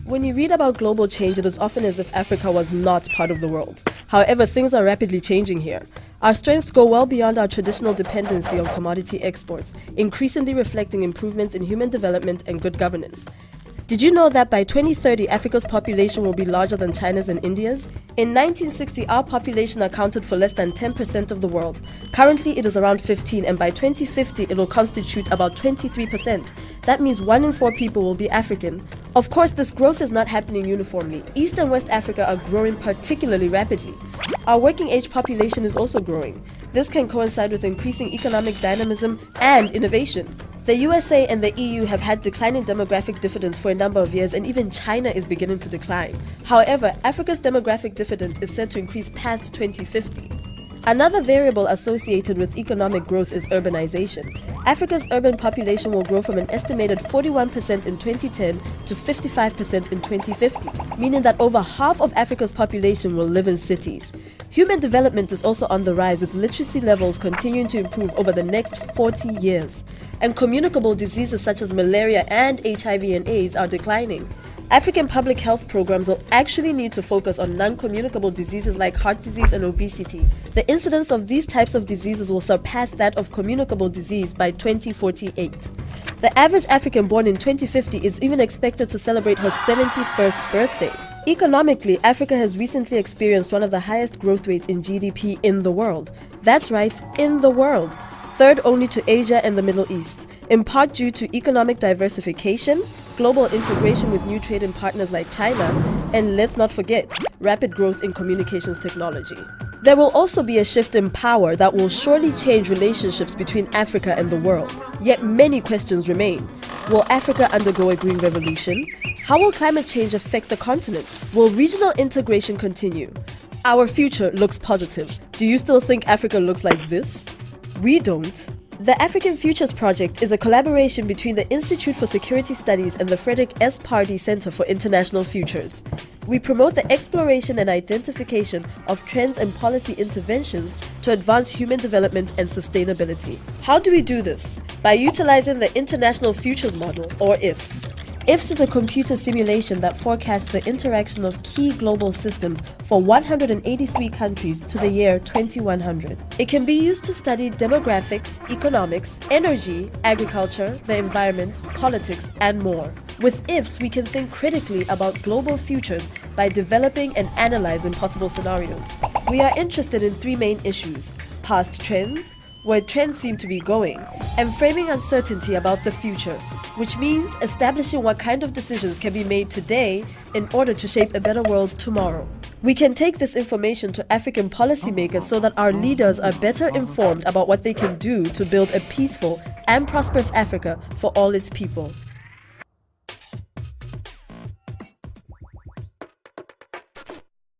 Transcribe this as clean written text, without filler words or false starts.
When you read about global change, it is often as if Africa was not part of the world. However, things are rapidly changing here. Our strengths go well beyond our traditional dependency on commodity exports, increasingly reflecting improvements in human development and good governance. Did you know that by 2030, Africa's population will be larger than China's and India's? In 1960, our population accounted for less than 10% of the world. Currently, it is around 15%, and by 2050, it will constitute about 23%. That means 1 in 4 people will be African. Of course, this growth is not happening uniformly. East and West Africa are growing particularly rapidly. Our working age population is also growing. This can coincide with increasing economic dynamism and innovation. The USA and the EU have had declining demographic dividends for a number of years, and even China is beginning to decline. However, Africa's demographic dividend is set to increase past 2050. Another variable associated with economic growth is urbanization. Africa's urban population will grow from an estimated 41% in 2010 to 55% in 2050, meaning that over half of Africa's population will live in cities. Human development is also on the rise, with literacy levels continuing to improve over the next 40 years. And communicable diseases such as malaria and HIV and AIDS are declining. African public health programs will actually need to focus on non-communicable diseases like heart disease and obesity. The incidence of these types of diseases will surpass that of communicable disease by 2048. The average African born in 2050 is even expected to celebrate her 71st birthday. Economically, Africa has recently experienced one of the highest growth rates in GDP in the world. That's right, in the world. Third only to Asia and the Middle East, in part due to economic diversification, global integration with new trading partners like China, and let's not forget, rapid growth in communications technology. There will also be a shift in power that will surely change relationships between Africa and the world. Yet many questions remain. Will Africa undergo a green revolution? How will climate change affect the continent? Will regional integration continue? Our future looks positive. Do you still think Africa looks like this? We don't. The African Futures Project is a collaboration between the Institute for Security Studies and the Frederick S. Pardee Center for International Futures. We promote the exploration and identification of trends and policy interventions to advance human development and sustainability. How do we do this? By utilizing the International Futures Model, or IFS. IFS is a computer simulation that forecasts the interaction of key global systems for 183 countries to the year 2100. It can be used to study demographics, economics, energy, agriculture, the environment, politics, and more. With IFS, we can think critically about global futures by developing and analyzing possible scenarios. We are interested in 3 main issues: past trends, where trends seem to be going, and framing uncertainty about the future, which means establishing what kind of decisions can be made today in order to shape a better world tomorrow. We can take this information to African policymakers so that our leaders are better informed about what they can do to build a peaceful and prosperous Africa for all its people.